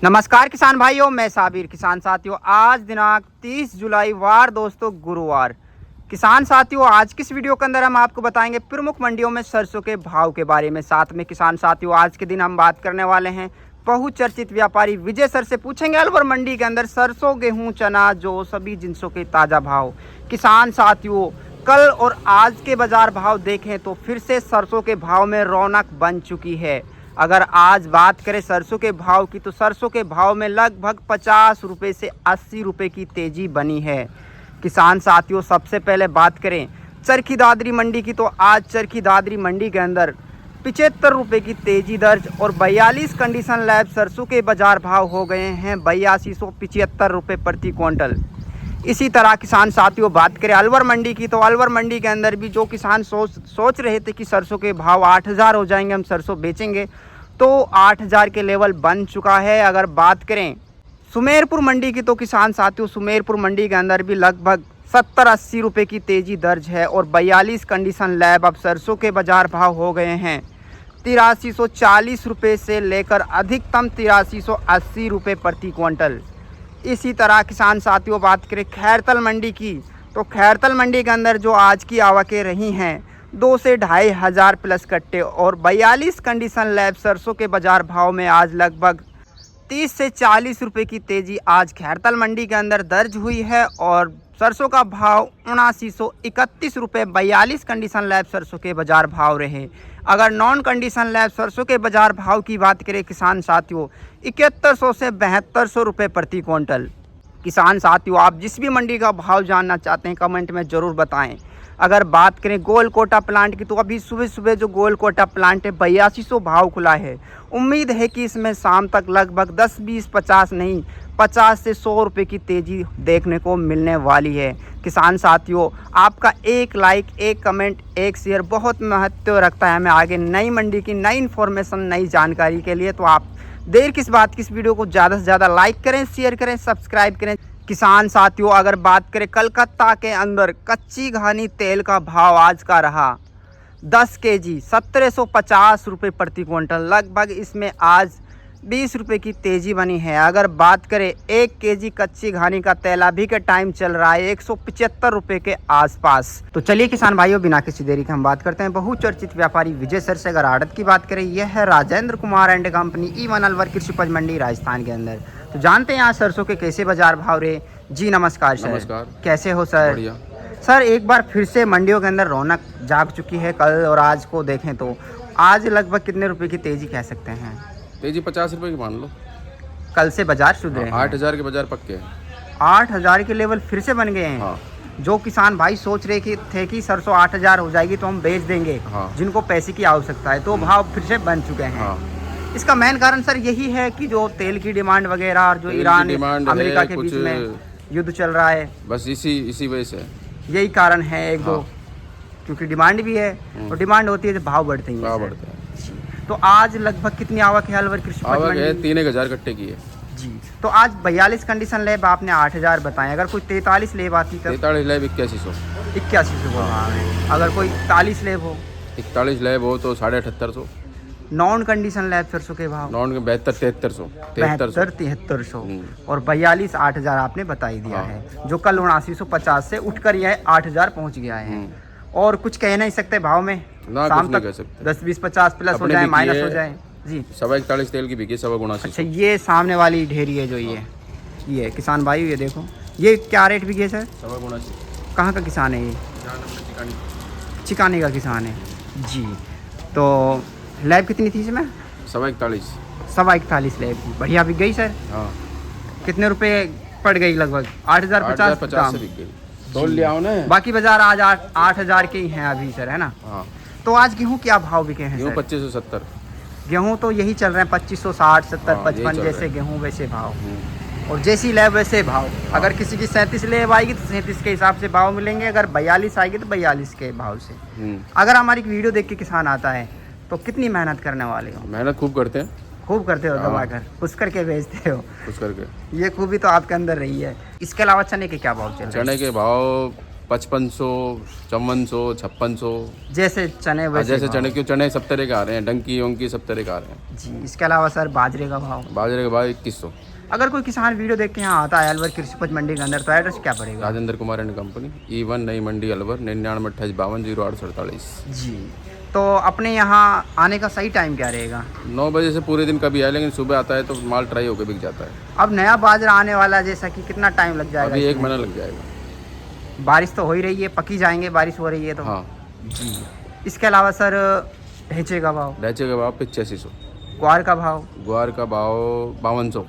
नमस्कार किसान भाइयों, मैं साबिर। किसान साथियों, आज दिनांक 30 जुलाई वार दोस्तों गुरुवार। किसान साथियों, आज किस वीडियो के अंदर हम आपको बताएंगे प्रमुख मंडियों में सरसों के भाव के बारे में। साथ में किसान साथियों, आज के दिन हम बात करने वाले हैं बहुचर्चित व्यापारी विजय सर से पूछेंगे अलवर मंडी के अंदर सरसों, गेहूं, चना, जौ सभी जिनसों के ताज़ा भाव। किसान साथियों, कल और आज के बाजार भाव देखें तो फिर से सरसों के भाव में रौनक बन चुकी है। अगर आज बात करें सरसों के भाव की, तो सरसों के भाव में लगभग 50 रुपये से 80 रुपये की तेज़ी बनी है। किसान साथियों, सबसे पहले बात करें चरखी दादरी मंडी की, तो आज चरखी दादरी मंडी के अंदर 75 रुपये की तेज़ी दर्ज और 42 कंडीशन लैब सरसों के बाजार भाव हो गए हैं 8275 रुपये प्रति क्विंटल। इसी तरह किसान साथियों, बात करें अलवर मंडी की, तो अलवर मंडी के अंदर भी जो किसान सोच रहे थे कि सरसों के भाव 8000 हो जाएंगे, हम सरसों बेचेंगे, तो 8000 के लेवल बन चुका है। अगर बात करें सुमेरपुर मंडी की, तो किसान साथियों सुमेरपुर मंडी के अंदर भी लगभग 70-80 रुपये की तेज़ी दर्ज है और 42 कंडीशन लैब अब सरसों के बाजार भाव हो गए हैं 8340 रुपये से लेकर अधिकतम 8380 रुपये प्रति क्विंटल। इसी तरह किसान साथियों, बात करें खैरतल मंडी की, तो खैरतल मंडी के अंदर जो आज की आवकें रही हैं 2 से 2500 प्लस कट्टे और 42 कंडीशन लैब सरसों के बाजार भाव में आज लगभग 30 से 40 रुपये की तेज़ी आज खैरतल मंडी के अंदर दर्ज हुई है और सरसों का भाव 7931 रुपये 42 कंडीशन लैब सरसों के बाजार भाव रहे। अगर नॉन कंडीशन लैब सरसों के बाजार भाव की बात करें किसान साथियों, 7100 से 7200 रुपये प्रति क्विंटल। किसान साथियों, आप जिस भी मंडी का भाव जानना चाहते हैं कमेंट में ज़रूर बताएं। अगर बात करें गोलकोटा प्लांट की, तो अभी सुबह सुबह जो गोलकोटा प्लांट है 8200 भाव खुला है। उम्मीद है कि इसमें शाम तक लगभग 10, 20, 50 नहीं 50 से 100 रुपये की तेज़ी देखने को मिलने वाली है। किसान साथियों, आपका एक लाइक, एक कमेंट, एक शेयर बहुत महत्व रखता है हमें आगे नई मंडी की नई इन्फॉर्मेशन, नई जानकारी के लिए। तो आप देर किस बात की, इस वीडियो को ज़्यादा से ज़्यादा लाइक करें, शेयर करें, सब्सक्राइब करें। किसान साथियों, अगर बात करें कलकत्ता के अंदर कच्ची घानी तेल का भाव आज का रहा 10 केजी 1750 रुपये प्रति क्विंटल। लगभग इसमें आज 20 रुपये की तेज़ी बनी है। अगर बात करें 1 केजी कच्ची घानी का तेल अभी के टाइम चल रहा है 175 रुपये के आसपास। तो चलिए किसान भाइयों, बिना किसी देरी के हम बात करते हैं बहुचर्चित व्यापारी विजय सर से। अगर आड़त की बात करें, यह है Rajendra Kumar and company E1 Alwar कृषि उपज मंडी राजस्थान के अंदर। तो जानते हैं यहाँ सरसों के कैसे बाजार भाव रहे। जी नमस्कार सर। नमस्कार। कैसे हो सर? बढ़िया। सर, एक बार फिर से मंडियों के अंदर रौनक जाग चुकी है। कल और आज को देखें तो आज लगभग कितने रुपए की तेज़ी कह सकते हैं? तेजी 50 रुपए की मान लो। कल से बाजार शुरू है। 8000 के बाजार पक्के हैं। 8000 के लेवल फिर से बन गए हैं। हाँ। जो किसान भाई सोच रहे थे कि सरसों 8000 हो जाएगी तो हम बेच देंगे, हाँ। जिनको पैसे की आवश्यकता है, तो भाव फिर से बन चुके हैं। हाँ। इसका मेन कारण सर यही है कि जो तेल की डिमांड वगैरह और जो ईरान अमेरिका के बीच में युद्ध चल रहा है, बस इसी वजह से यही कारण है एक दो। क्योंकि डिमांड भी है और डिमांड होती है तो भाव बढ़ते हैं। भाव बढ़ते हैं। तो आज लगभग कितनी आवक है अलवर कृषि उपज आवक है मंडी? 3000 कट्टे की है जी। तो आज 42 कंडीशन लेब आपने 8000 बताए। अगर कोई 43 लेब आती तो 43 लैब 8100। 8100 बोल रहा है। अगर कोई 41 लेब हो, 41 लैब हो तो 7850। नॉन कंडीशन लैब सरसों के भाव नॉन के 72 7300 और 42 8000 आपने बताई दिया है, जो कल 7950 से उठकर यह 8000 पहुंच गया है। और कुछ कह नहीं सकते भाव में ना, शाम कुछ तक नहीं कह सकते। 10, 20, 50 प्लस हो जाए, माइनस हो जाए। जी। 41 तेल की बिकी 79। अच्छा, ये सामने वाली ढेरी है जो ये किसान भाई, ये देखो, ये क्या रेट बिके सर? 79। कहाँ का किसान है ये? चिकानी का किसान है जी। तो लैब कितनी थी इसमें? 41। 41 लैब की। बढ़िया बिक गई सर। हाँ। कितने रुपए पड़ गई? लगभग 8050 से बिक गई। तोल लिया हो ना। बाकी बाजार आज 8000 के ही हैं अभी सर, है ना? हाँ। तो आज गेहूं क्या भाव बिके हैं गेहूँ सर? 2570। गेहूं तो यही चल रहे हैं 2560, 70, हाँ, 55 यही चल जैसे रहे गेहूं वैसे भाव। और जैसी लैब वैसे भाव। अगर किसी की 37 लेब आएगी तो 37 के हिसाब से भाव मिलेंगे। अगर 42 आएगी तो 42 के भाव से। अगर हमारी वीडियो देख के किसान आता है तो कितनी मेहनत करने वाले हो? मेहनत खूब करते हैं। खूब करते हो, दबा कर खुश करके बेचते हो। खुश करके। ये खूबी तो आपके अंदर रही है। इसके अलावा चने के क्या भाव चल रहे हैं? चने के भाव 5500, 5400, 5600। जैसे चने वैसे जैसे भाव। चने क्यों, चने सब तरह के आ रहे हैं, डंकी वंकी सब तरह के आ रहे हैं। जी, इसके अलावा सर बाजरे का भाव। बाजरे के भाव 2100। अगर कोई किसान वीडियो देख के यहाँ आता है अलवर कृषि उपज मंडी के अंदर, तो एड्रेस क्या पड़ेगा? Rajendra Kumar and company, E1 Nai Mandi Alwar, 992852 0847। जी, तो अपने यहाँ आने का सही टाइम क्या रहेगा? 9 बजे से पूरे दिन कभी आए, लेकिन सुबह आता है तो माल ट्राई होकर बिक जाता है। अब नया बाजरा आने वाला है, जैसा कि कितना टाइम लग जाएगा? अभी 1 इसमें? महीना लग जाएगा। बारिश तो हो ही रही है, पकी जाएंगे, बारिश हो रही है तो। हाँ। जी, इसके अलावा सर ढेंचे का भाव, ढांचे का भाव 8500। ग्वार का भाव, ग्वार का भाव 5200।